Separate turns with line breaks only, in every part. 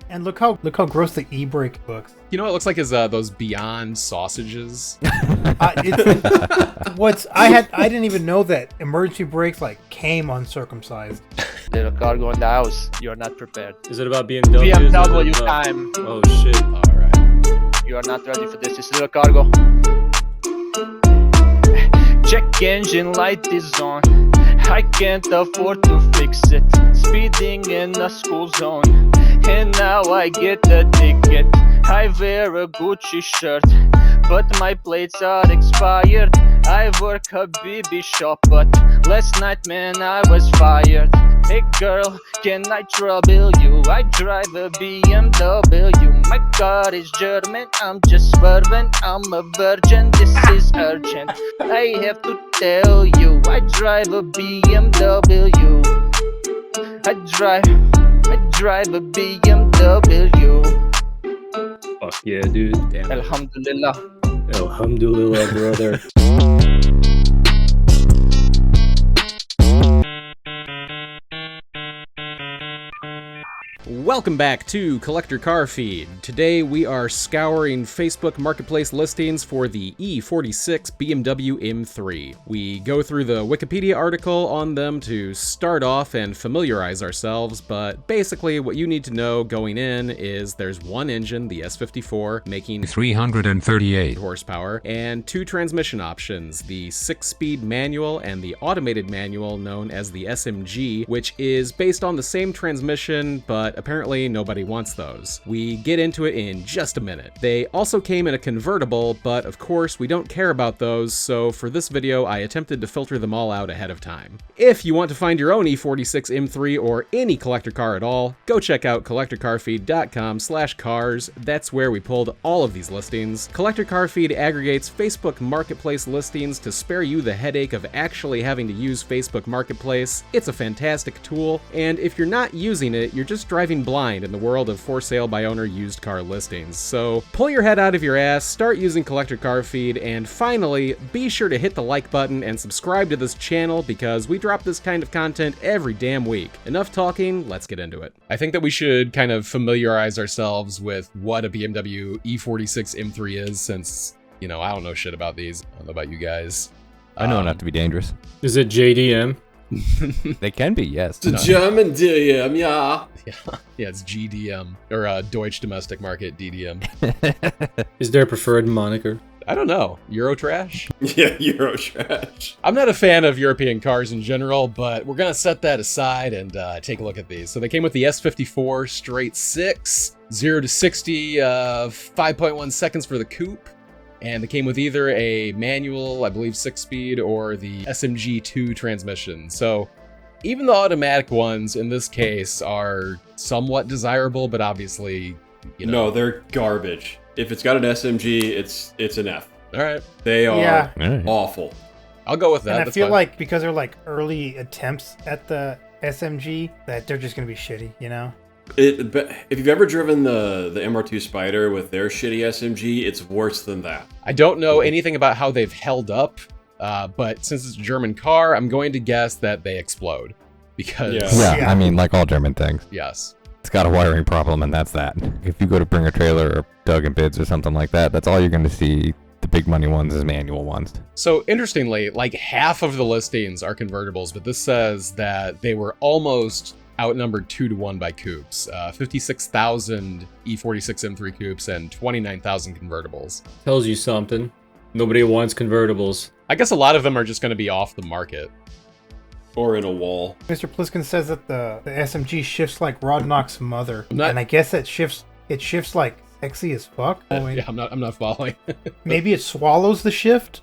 And look how gross the e-brake looks.
You know what it looks like is those Beyond sausages.
I didn't even know that emergency brakes came uncircumcised.
Lil Cargo in the house. You're not prepared.
Is it about BMW?
BMW time.
Oh shit.
Alright.
You are not ready for this. It's Lil Cargo. Check engine light is on. I can't afford to fix it. Speeding in a school zone, and now I get a ticket. I wear a Gucci shirt, but my plates are expired. I work a BB shop, but last night, man, I was fired. Hey girl, can I trouble you? I drive a BMW. My car is German, I'm just swerving. I'm a virgin, this is urgent. I have to tell you, I drive a BMW. I drive a BMW.
Fuck yeah, dude. Damn.
Alhamdulillah.
Alhamdulillah, brother.
Welcome back to Collector Car Feed. Today we are scouring Facebook Marketplace listings for the E46 BMW M3. We go through the Wikipedia article on them to start off and familiarize ourselves, but basically what you need to know going in is there's one engine, the S54, making
338
horsepower, and two transmission options, the 6-speed manual and the automated manual known as the SMG, which is based on the same transmission, but apparently nobody wants those. We get into it in just a minute. They also came in a convertible, but of course we don't care about those, so for this video I attempted to filter them all out ahead of time. If you want to find your own E46 M3 or any collector car at all, go check out collectorcarfeed.com/cars. That's where we pulled all of these listings. Collector Car Feed aggregates Facebook Marketplace listings to spare you the headache of actually having to use Facebook Marketplace. It's a fantastic tool, and if you're not using it, you're just driving blind in the world of for sale by owner used car listings. So pull your head out of your ass, start using Collector Car Feed, and finally, be sure to hit the like button and subscribe to this channel because we drop this kind of content every damn week. Enough talking, let's get into it. I think that we should kind of familiarize ourselves with what a BMW E46 M3 is since, you know, I don't know shit about these. I don't know about you guys.
I know enough to be dangerous.
Is it JDM?
They can be, yes.
It's a German DM, yeah.
Yeah, it's GDM, or Deutsche Domestic Market, DDM.
Is there a preferred moniker?
I don't know. Eurotrash?
Yeah, Eurotrash.
I'm not a fan of European cars in general, but we're going to set that aside and take a look at these. So they came with the S54 straight 6, 0 to 60, 5.1 seconds for the coupe. And they came with either a manual, I believe 6-speed, or the SMG2 transmission. So even the automatic ones in this case are somewhat desirable, but obviously, you know.
No, they're garbage. If it's got an SMG, it's an F.
All right.
They are
Yeah.
awful.
I'll go with that.
And I
That's
feel
fine.
like because they're early attempts at the SMG, that they're just gonna be shitty, you know?
But if you've ever driven the MR2 Spider with their shitty SMG, it's worse than that.
I don't know anything about how they've held up, but since it's a German car, I'm going to guess that they explode. Because,
Yeah, I mean, like all German things.
yes.
It's got a wiring problem, and that's that. If you go to bring a trailer or Doug and Bids or something like that, that's all you're going to see. The big money ones is manual ones.
So interestingly, like half of the listings are convertibles, but this says that they were almost outnumbered 2-to-1 by coupes. 56,000 E46 M3 coupes and 29,000 convertibles.
Tells you something. Nobody wants convertibles.
I guess a lot of them are just going to be off the market.
Or in a wall.
Mr. Pliskin says that the SMG shifts like Rodnock's mother,
not-
and I guess it shifts like sexy as fuck.
Yeah, I'm not following.
Maybe it swallows the shift.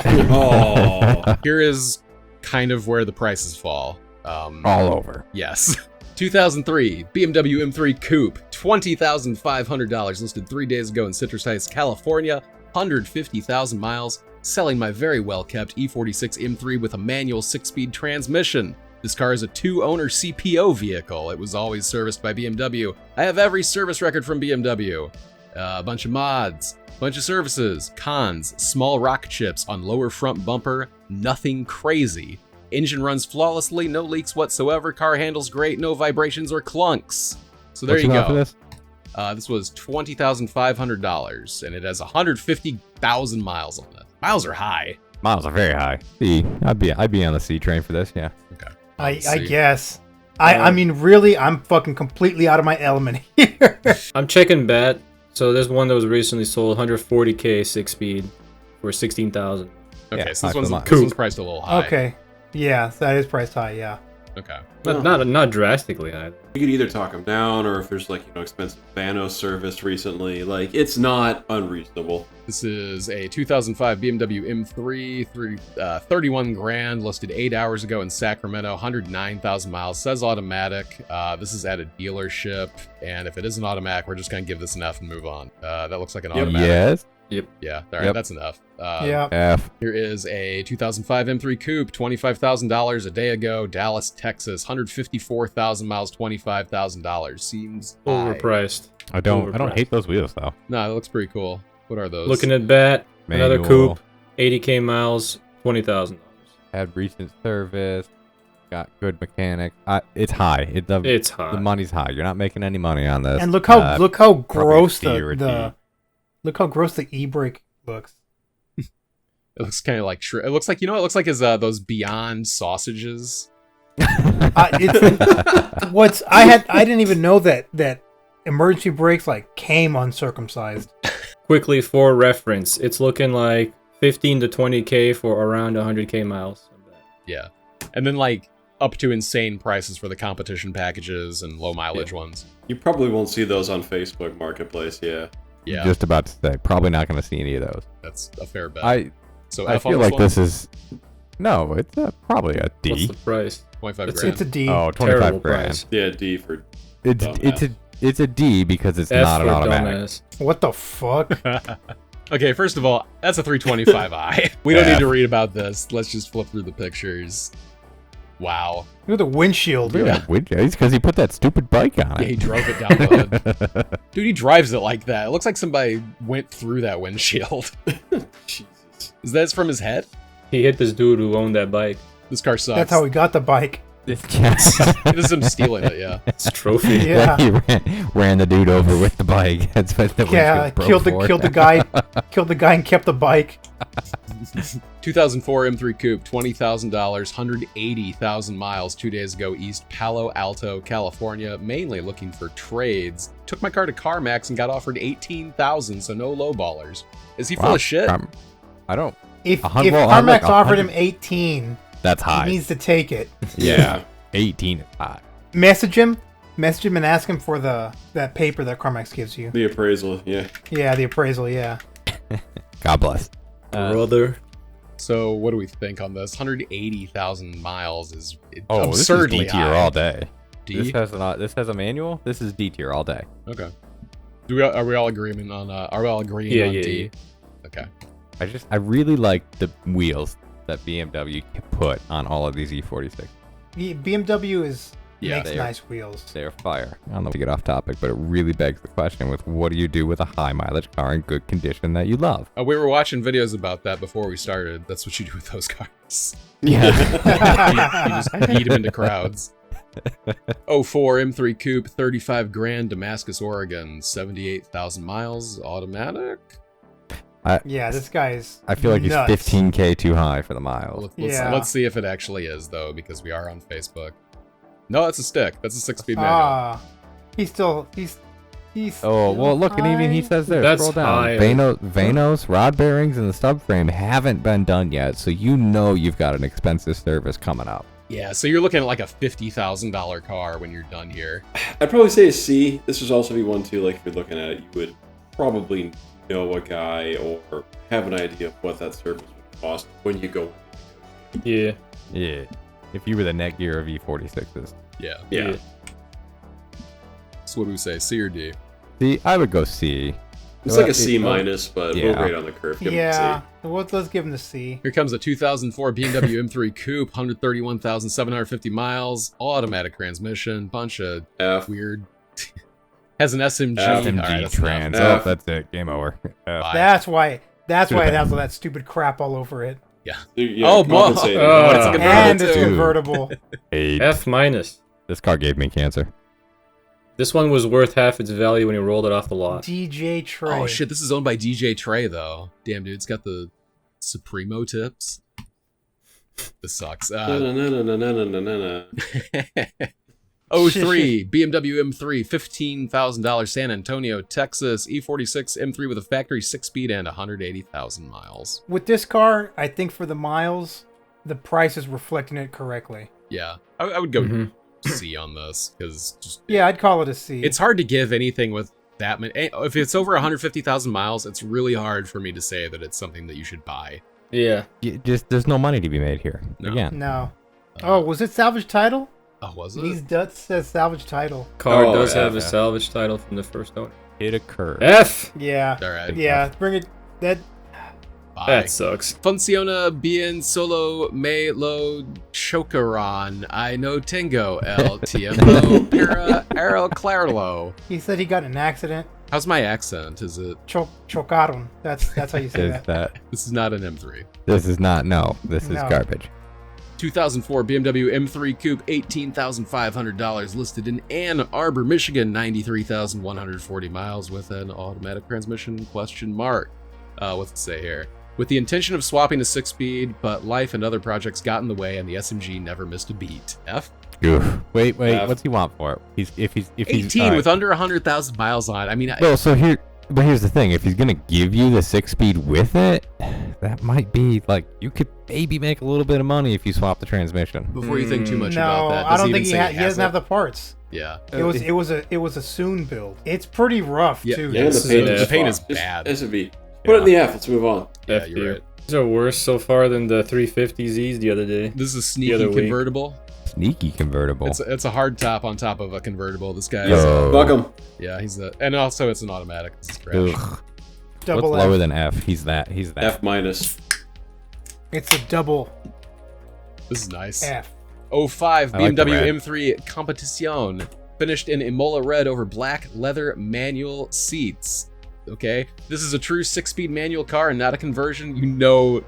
Oh.
Here is kind of where the prices fall.
All over.
Yes. 2003 BMW M3 Coupe, $20,500, listed 3 days ago in Citrus Heights, California, 150,000 miles, selling my very well-kept E46 M3 with a manual 6-speed transmission. This car is a 2-owner CPO vehicle. It was always serviced by BMW. I have every service record from BMW. A bunch of mods, bunch of services, cons, small rock chips on lower front bumper, nothing crazy. Engine runs flawlessly, no leaks whatsoever, car handles great, no vibrations or clunks. So there
What's
you
it for
go.
this?
This was $20,500, and it has 150,000 miles on it. Miles are high.
Miles are very high. C. I'd be on the C train for this. Yeah.
Okay.
I
Let's see.
guess. I mean, really, I'm fucking completely out of my element here.
I'm checking bat. So there's one that was recently sold, 140k 6-speed for 16,000.
Okay,
Yeah,
so
high
this
for
one's priced a little high.
Okay. Yeah, that is priced high, yeah.
Okay.
Not drastically high.
You could either talk them down, or if there's like expensive Vanos service recently, like it's not unreasonable.
This is a 2005 BMW M3, 31 grand, listed 8 hours ago in Sacramento, 109,000 miles. Says automatic. This is at a dealership, and if it isn't automatic, we're just gonna give this an F and move on. That looks like an automatic.
Yes.
Yeah. All right,
Yep.
that's enough.
Yeah.
F.
Here is a 2005 M3 Coupe, $25,000 a day ago, Dallas, Texas, 154,000 miles, $25,000. Seems high.
Overpriced.
I don't
Overpriced.
hate those wheels though.
No, that looks pretty cool. What are those?
Looking at bat, another
Manual.
coupe, 80k miles, $20,000.
Had recent service. Got good mechanics. It's high.
It's high.
The money's high. You're not making any money on this.
And look how
probably
gross
a C or a
the look how gross the e-brake looks.
It looks kind of like it looks like, it looks like is those Beyond sausages.
I didn't even know that emergency brakes like came uncircumcised.
Quickly for reference, it's looking like 15 to 20k for around 100k miles.
Yeah. And then like up to insane prices for the competition packages and low mileage ones.
You probably won't see those on Facebook Marketplace. Yeah.
Yeah.
Just about to say, probably not going to see any of those.
That's a fair bet.
I
F on
feel
this
like
one?
this is no. It's probably a D.
What's the price?
25
It's
grand.
It's a D.
Oh,
Terrible
25 grand.
price.
Yeah, D for
It's a D because it's
F
not an
for
automatic.
dumbass.
What the fuck?
Okay, first of all, that's a 325i. We don't need to read about this. Let's just flip through the pictures. Wow.
Look at the windshield.
Yeah, it's because he put that stupid bike on
Yeah, he
it.
drove it down the hood. Dude, he drives it like that. It looks like somebody went through that windshield.
Jesus.
Is that from his head?
He hit this dude who owned that bike.
This car sucks.
That's how we got the bike.
It is him stealing it, yeah.
It's a trophy.
Yeah.
He ran the dude over with the bike. That's what the
Yeah,
windshield broke
killed the
for.
killed the guy and kept the bike.
2004 M3 Coupe, $20,000, 180,000 miles 2 days ago, East Palo Alto, California, mainly looking for trades. Took my car to CarMax and got offered $18,000, so no lowballers. Is he full
Wow,
of shit?
I don't.
If
well,
CarMax
like
offered him
100
18,
That's
he
high.
needs to take it.
Yeah, 18 is high.
Message him and ask him for that paper that CarMax gives you.
The appraisal. Yeah.
Yeah, the appraisal. Yeah.
God bless.
Brother.
So what do we think on this? 180,000 miles is
Oh,
absurdly
this is D tier
high.
all day.
D?
This has a manual. This is D tier all day.
Okay. Are we all agreeing on? Are we all agreeing
Yeah,
on
yeah,
D?
yeah.
Okay.
I really like the wheels that BMW put on all of these E46.
BMW
Yeah,
makes
they are-
nice wheels.
They're fire. I don't know if we get off topic, but it really begs the question with what do you do with a high mileage car in good condition that you love?
We were watching videos about that before we started. That's what you do with those cars.
Yeah.
You just beat them into crowds. 04 M3 Coupe, 35 grand, Damascus, Oregon, 78,000 miles, automatic.
Yeah, this guy's.
I feel like he's
nuts.
15K too high for the miles.
Yeah.
Let's see if it actually is, though, because we are on Facebook. No, that's a stick. That's a 6-speed manual.
Ah, he's still.
Oh, well, look, and even he says there,
That's
scroll down.
high.
Vanos, rod bearings, and the subframe haven't been done yet, so you know you've got an expensive service coming up.
Yeah, so you're looking at like a $50,000 car when you're done here.
I'd probably say a C. This would also be one too. Like if you're looking at it, you would probably know a guy or have an idea of what that service would cost when you go.
Yeah.
Yeah. If you were the net gear of E46s.
Yeah.
Yeah.
So what do we say, C or D?
See, I would go C.
It's like a C minus, but
yeah.
we'll grade on the curve. Give it a
Yeah.
C.
Let's give him the C.
Here comes a 2004 BMW M3 Coupe, 131,750 miles, automatic transmission, bunch of
F.
weird. Has an SMG.
SMG
All right, that's
trans.
enough.
F.
Oh, that's it. Game over.
Bye.
That's why. That's why it
Should've
has all that stupid crap all over it.
Yeah,
Oh, well,
compensating.
it's a convertible
And it's
too.
convertible.
Eight.
F minus.
This car gave me cancer.
This one was worth half its value when he rolled it off the lot.
DJ Trey.
Oh shit, this is owned by DJ Trey though. Damn, dude, it's got the Supremo tips. This sucks.
No.
03 BMW M3, $15,000, San Antonio, Texas, E46 M3 with a factory 6-speed and 180,000 miles.
With this car, I think for the miles, the price is reflecting it correctly.
Yeah, I would go C on this because just
Yeah, I'd call it a C.
it's hard to give anything with that many. If it's over 150,000 miles, it's really hard for me to say that it's something that you should buy.
Yeah.
There's no money to be made here.
No.
Again.
No. Oh, was it salvage title?
Oh, was it?
These Dutch says salvage title.
Car
Oh,
does have a
yeah.
salvage title from the first owner.
It occurred.
F!
Yeah.
All right.
Yeah, bring it. That.
Bye.
That sucks.
Funciona bien solo me lo chocaron. I no tengo el tiempo para arreglarlo.
He said he got in an accident.
How's my accent? Is it?
Chocaron. That's how you say
Is
that.
that?
This is not an M3.
This is not. No. This is
No.
garbage.
2004 BMW M3 Coupe, $18,500, listed in Ann Arbor, Michigan, 93,140 miles with an automatic transmission, question mark. What's it say here? With the intention of swapping to 6-speed, but life and other projects got in the way and the SMG never missed a beat. F?
Oof. Wait.
F.
What's he want for it? If he's
18
all right.
with under 100,000 miles on. I mean,
Well, so here's the thing. If he's gonna give you the 6-speed with it, that might be like you could maybe make a little bit of money if you swap the transmission.
before you think too much
No,
about that,
I
does
don't
he
think
even say
he doesn't
it?
have the parts.
Yeah.
It was a soon build. It's pretty rough
Yeah,
too.
yeah,
And
this
the paint
is-
is
the paint
fucked.
is bad.
This would be. Put it in the F. Let's move on.
Yeah,
F
you're
tier.
right.
These are worse so far than the 350Zs the other day.
This is a
The
sneaky
other week.
convertible.
Sneaky convertible.
It's a hard top on top of a convertible. This guy is,
Yo.
Fuck 'em.
yeah, he's a, and also it's an automatic. This is trash.
Ugh.
Double
What's lower
F.
than F? He's that.
F minus.
It's a double
This is nice.
F.
05
I like the
BMW
red.
M3 Competition, finished in Imola red over black leather manual seats. Okay, this is a true 6-speed manual car and not a conversion. You know,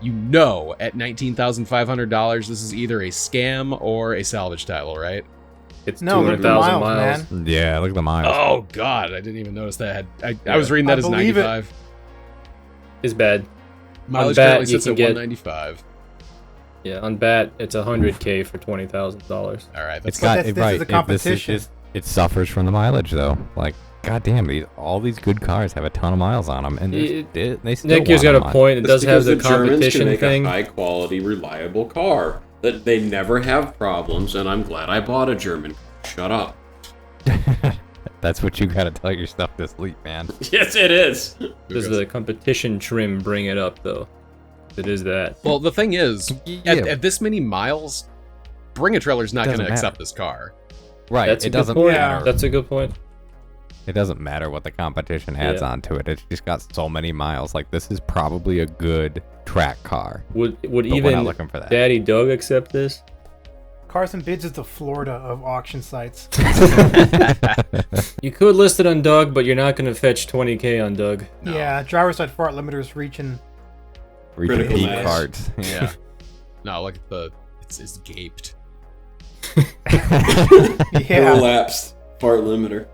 at $19,500, this is either a scam or a salvage title, right?
It's
No, look at the
200,000
miles,
miles.
man.
Yeah, look at the miles.
Oh God, I didn't even notice that. I was reading that
I
as
believe it.
95.
It's bad.
Mileage
bat,
currently
you
sits
can
at
get-
195.
Yeah, on bat, it's $100K for $20,000.
All right,
It's
that's
got
this is
right.
a competition.
It suffers from the mileage though. Like, goddamn, all these good cars have a ton of miles on them, and they still.
Nick, you've
want
got a
them.
point. It
That's
does have
because
the
Germans can
competition
make
thing.
a high-quality, reliable car. That they never have problems, and I'm glad I bought a German car. Shut up.
That's what you gotta tell yourself to sleep, man.
Yes, it is.
Does the competition trim bring it up, though? It is that.
Well, the thing is,
Yeah.
at this many miles, Bring a Trailer's not going to
Doesn't
accept
matter.
this car.
Right.
That's
it
a good
doesn't
point.
matter.
That's a good point.
It doesn't matter what the competition adds
Yeah.
onto it. It's just got so many miles. Like, this is probably a good track car.
Would
But we're not
even
looking for that.
Daddy Doug accept this?
Carson Bids is the Florida of auction sites.
You could list it on Doug, but you're not going to fetch 20K on Doug.
No.
Yeah, driver's side fart limiters reaching.
Reaching
Critical
peak
mass.
cards.
Yeah. No, look at it's gaped.
Yeah.
Elapsed fart limiter.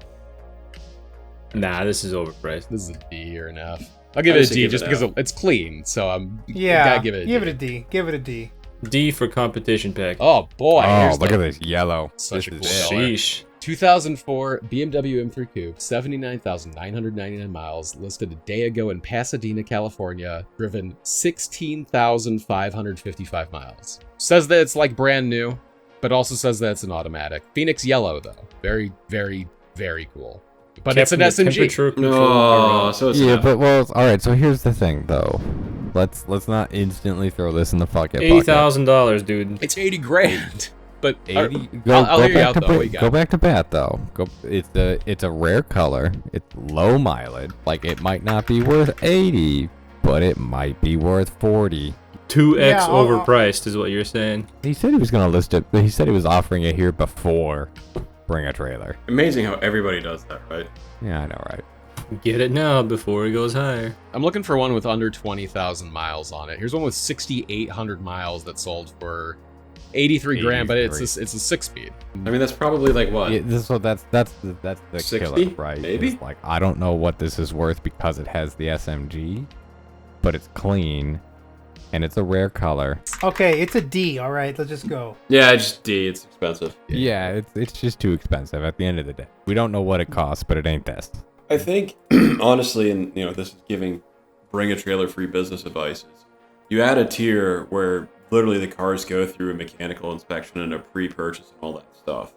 Nah, this is overpriced.
This is a D or an F. I'll give it a
Obviously
D
give
just
it
because
F.
it's clean. So I'm
Yeah.
gotta give it a D.
Give it a D. Give it a D.
D for competition pack.
Oh boy!
Oh,
here's
look
the
at this yellow.
Such
This
a
is
cool
it.
color.
Sheesh.
2004 BMW M3 Coupe, 79,999 miles, listed a day ago in Pasadena, California, driven 16,555 miles. Says that it's like brand new, but also says that it's an automatic. Phoenix yellow though, very, very, very cool. But
Kept
it's an
in the
SMG.
temperature control
No,
around.
so it's
Yeah,
an F.
but well, all right. So here's the thing, though. Let's not instantly throw this in the bucket.
$80,000, dude.
It's 80 grand. But
80.
I'll hear you out though. What you got?
Go back to bat though. It's a rare color. It's low mileage. Like, it might not be worth 80, but it might be worth 40.
2x
Yeah, I'll-
overpriced is what you're saying.
He said he was gonna list it, but he said he was offering it here before Bring a Trailer.
Amazing how everybody does that, right?
Yeah, I know, right?
Get it now before it goes higher.
I'm looking for one with under 20,000 miles on it. Here's one with 6,800 miles that sold for 83 grand, but it's
83.
a 6-speed.
I mean, that's probably like what?
Yeah, so that's the
60,
killer, right?
maybe?
It's like, I don't know what this is worth because it has the SMG, but it's clean, and it's a rare color.
Okay, it's a D. All right, let's just go.
Yeah, just D. It's expensive.
Yeah, it's just too expensive at the end of the day. We don't know what it costs, but it ain't this.
I think, honestly, and this is giving bring a trailer free business advice. You add a tier where literally the cars go through a mechanical inspection and a pre-purchase and all that stuff.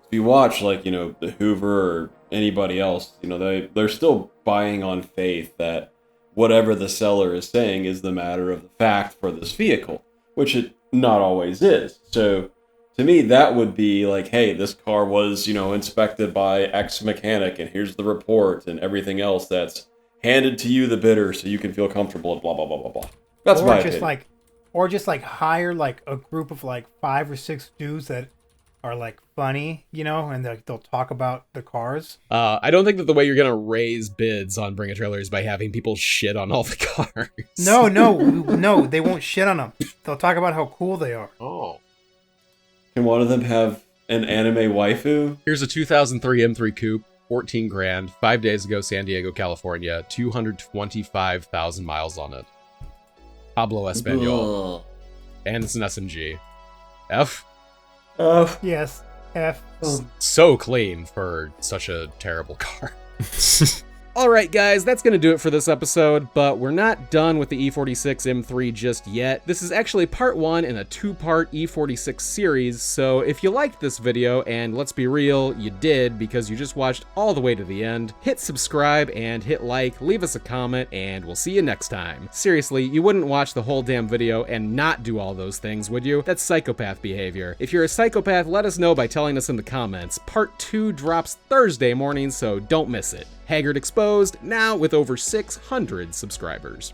If you watch the Hoover or anybody else, they're still buying on faith that whatever the seller is saying is the matter of the fact for this vehicle, which it not always is. So to me, that would be like, hey, this car was, inspected by X mechanic, and here's the report and everything else that's handed to you, the bidder, so you can feel comfortable and blah, blah, blah, blah, blah. That's my opinion.
Or just hire a group of 5 or 6 dudes that are funny, and they'll talk about the cars.
I don't think that the way you're gonna raise bids on Bring a Trailer is by having people shit on all the cars.
No, they won't shit on them. They'll talk about how cool they are.
Oh.
Can one of them have an anime waifu?
Here's a 2003 M3 Coupe, 14 grand, 5 days ago, San Diego, California, 225,000 miles on it. Pablo Espanol.
Ugh.
And it's an SMG. F?
Yes, F.
So clean for such a terrible car. Alright guys, that's gonna do it for this episode, but we're not done with the E46 M3 just yet. This is actually part 1 in a 2-part E46 series, so if you liked this video, and let's be real, you did because you just watched all the way to the end, hit subscribe and hit like, leave us a comment, and we'll see you next time. Seriously, you wouldn't watch the whole damn video and not do all those things, would you? That's psychopath behavior. If you're a psychopath, let us know by telling us in the comments. Part 2 drops Thursday morning, so don't miss it. Haggard Exposed, now with over 600 subscribers.